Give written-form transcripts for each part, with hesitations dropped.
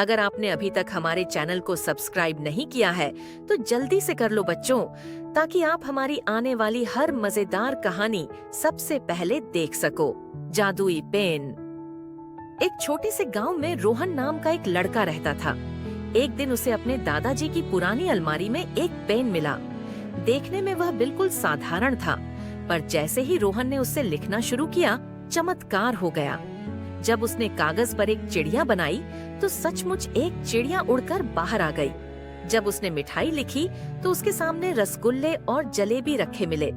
अगर आपने अभी तक हमारे चैनल को सब्सक्राइब नहीं किया है तो जल्दी से कर लो बच्चों, ताकि आप हमारी आने वाली हर मजेदार कहानी सबसे पहले देख सको। जादुई पेन। एक छोटे से गांव में रोहन नाम का एक लड़का रहता था। एक दिन उसे अपने दादाजी की पुरानी अलमारी में एक पेन मिला। देखने में वह बिल्कुल साधारण था, पर जैसे ही रोहन ने उससे लिखना शुरू किया, चमत्कार हो गया। जब उसने कागज पर एक चिड़िया बनाई तो सचमुच एक चिड़िया उड़कर बाहर आ गई। जब उसने मिठाई लिखी तो उसके सामने रसगुल्ले और जलेबी रखे मिले।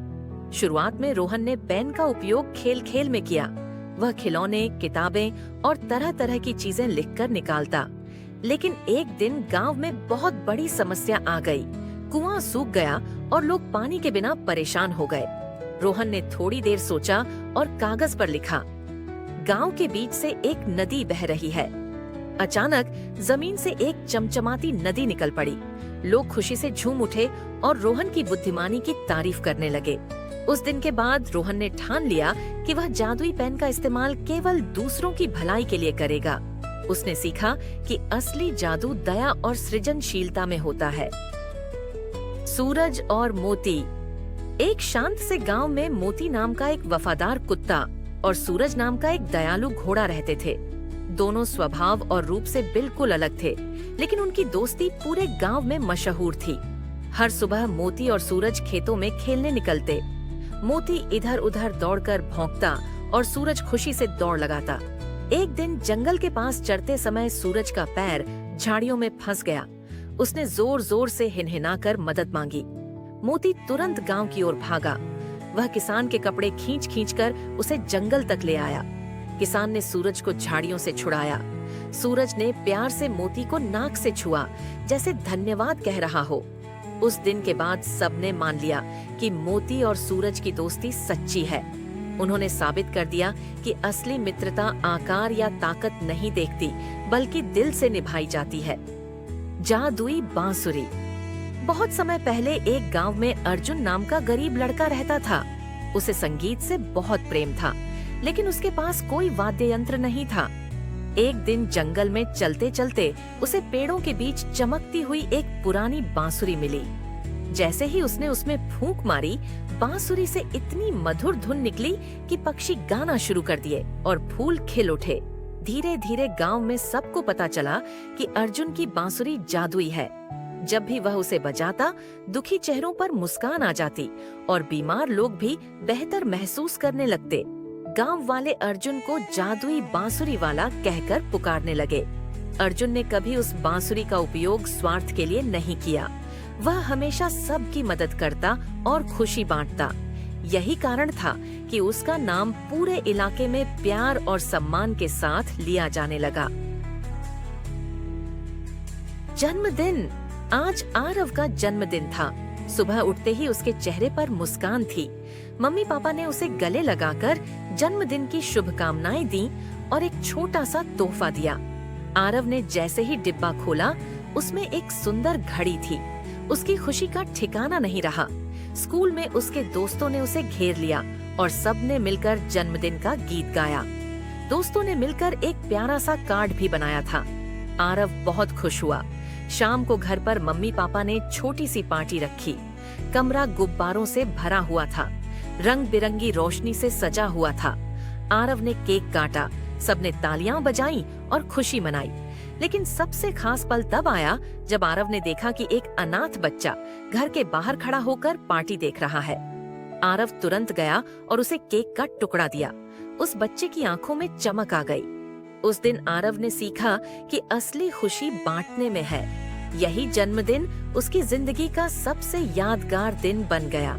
शुरुआत में रोहन ने पेन का उपयोग खेल खेल में किया। वह खिलौने, किताबें और तरह तरह की चीजें लिखकर निकालता। लेकिन एक दिन गांव में बहुत बड़ी समस्या आ गई। कुआं सूख गया और लोग पानी के बिना परेशान हो गए। रोहन ने थोड़ी देर सोचा और कागज पर लिखा, गांव के बीच से एक नदी बह रही है। अचानक जमीन से एक चमचमाती नदी निकल पड़ी। लोग खुशी से झूम उठे और रोहन की बुद्धिमानी की तारीफ करने लगे। उस दिन के बाद रोहन ने ठान लिया कि वह जादुई पेन का इस्तेमाल केवल दूसरों की भलाई के लिए करेगा। उसने सीखा कि असली जादू दया और सृजनशीलता में होता है। सूरज और मोती। एक शांत से गांव में मोती नाम का एक वफादार कुत्ता और सूरज नाम का एक दयालु घोड़ा रहते थे। दोनों स्वभाव और रूप से बिल्कुल अलग थे, लेकिन उनकी दोस्ती पूरे गांव में मशहूर थी। हर सुबह मोती और सूरज खेतों में खेलने निकलते। मोती इधर उधर दौड़कर भौंकता और सूरज खुशी से दौड़ लगाता। एक दिन जंगल के पास चढ़ते समय सूरज का पैर झाड़ियों में फंस गया। उसने जोर जोर से हिनहिनाकर मदद मांगी। मोती तुरंत गांव की ओर भागा। वह किसान के कपड़े खींच खींच कर उसे जंगल तक ले आया। किसान ने सूरज को झाड़ियों से छुड़ाया। सूरज ने प्यार से मोती को नाक से छुआ, जैसे धन्यवाद कह रहा हो। उस दिन के बाद सबने मान लिया कि मोती और सूरज की दोस्ती सच्ची है। उन्होंने साबित कर दिया कि असली मित्रता आकार या ताकत नहीं देखती, बल्कि दिल से निभाई जाती है। जादुई बांसुरी। बहुत समय पहले एक गांव में अर्जुन नाम का गरीब लड़का रहता था। उसे संगीत से बहुत प्रेम था, लेकिन उसके पास कोई वाद्य यंत्र नहीं था। एक दिन जंगल में चलते चलते उसे पेड़ों के बीच चमकती हुई एक पुरानी बांसुरी मिली। जैसे ही उसने उसमें फूंक मारी, बांसुरी से इतनी मधुर धुन निकली कि पक्षी गाना शुरू कर दिए और फूल खिल उठे। धीरे धीरे गांव में सबको पता चला कि अर्जुन की बांसुरी जादुई है। जब भी वह उसे बजाता, दुखी चेहरों पर मुस्कान आ जाती और बीमार लोग भी बेहतर महसूस करने लगते। गांव वाले अर्जुन को जादुई बांसुरी वाला कहकर पुकारने लगे। अर्जुन ने कभी उस बांसुरी का उपयोग स्वार्थ के लिए नहीं किया। वह हमेशा सबकी मदद करता और खुशी बांटता। यही कारण था कि उसका नाम पूरे इलाके में प्यार और सम्मान के साथ लिया जाने लगा। जन्मदिन। आज आरव का जन्मदिन था। सुबह उठते ही उसके चेहरे पर मुस्कान थी। मम्मी पापा ने उसे गले लगाकर जन्मदिन की शुभकामनाएं दी और एक छोटा सा तोहफा दिया। आरव ने जैसे ही डिब्बा खोला, उसमें एक सुंदर घड़ी थी। उसकी खुशी का ठिकाना नहीं रहा। स्कूल में उसके दोस्तों ने उसे घेर लिया और सबने मिलकर जन्मदिन का गीत गाया। दोस्तों ने मिलकर एक प्यारा सा कार्ड भी बनाया था। आरव बहुत खुश हुआ। शाम को घर पर मम्मी पापा ने छोटी सी पार्टी रखी। कमरा गुब्बारों से भरा हुआ था, रंग बिरंगी रोशनी से सजा हुआ था। आरव ने केक काटा, सबने तालियां बजाईं और खुशी मनाई। लेकिन सबसे खास पल तब आया जब आरव ने देखा कि एक अनाथ बच्चा घर के बाहर खड़ा होकर पार्टी देख रहा है। आरव तुरंत गया और उसे केक का टुकड़ा दिया। उस बच्चे की आंखों में चमक आ गई। उस दिन आरव ने सीखा कि असली खुशी बांटने में है। यही जन्मदिन उसकी जिंदगी का सबसे यादगार दिन बन गया।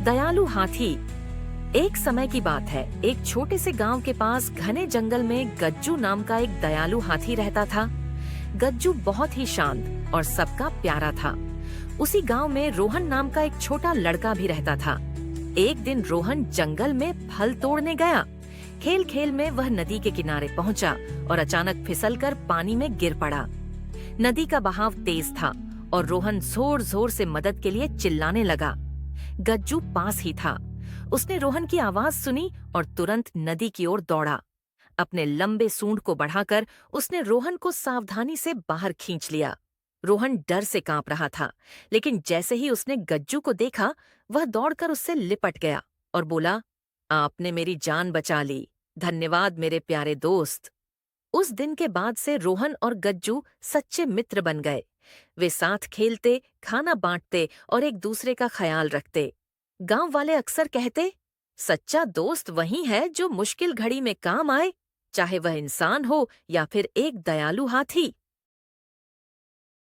दयालु हाथी। एक समय की बात है, एक छोटे से गांव के पास घने जंगल में गज्जू नाम का एक दयालु हाथी रहता था। गज्जू बहुत ही शांत और सबका प्यारा था। उसी गांव में रोहन नाम का एक छोटा लड़का भी रहता था। एक दिन रोहन जंगल में फल तोड़ने गया। खेल खेल में वह नदी के किनारे पहुंचा और अचानक फिसलकर पानी में गिर पड़ा। नदी का बहाव तेज था और रोहन जोर जोर से मदद के लिए चिल्लाने लगा। गज्जू पास ही था। उसने रोहन की आवाज सुनी और तुरंत नदी की ओर दौड़ा। अपने लंबे सूंड को बढ़ाकर उसने रोहन को सावधानी से बाहर खींच लिया। रोहन डर से कांप रहा था, लेकिन जैसे ही उसने गज्जू को देखा, वह दौड़कर उससे लिपट गया और बोला, आपने मेरी जान बचा ली। धन्यवाद मेरे प्यारे दोस्त। उस दिन के बाद से रोहन और गज्जू सच्चे मित्र बन गए। वे साथ खेलते, खाना बांटते और एक दूसरे का ख्याल रखते। गांव वाले अक्सर कहते, सच्चा दोस्त वही है जो मुश्किल घड़ी में काम आए, चाहे वह इंसान हो या फिर एक दयालु हाथी।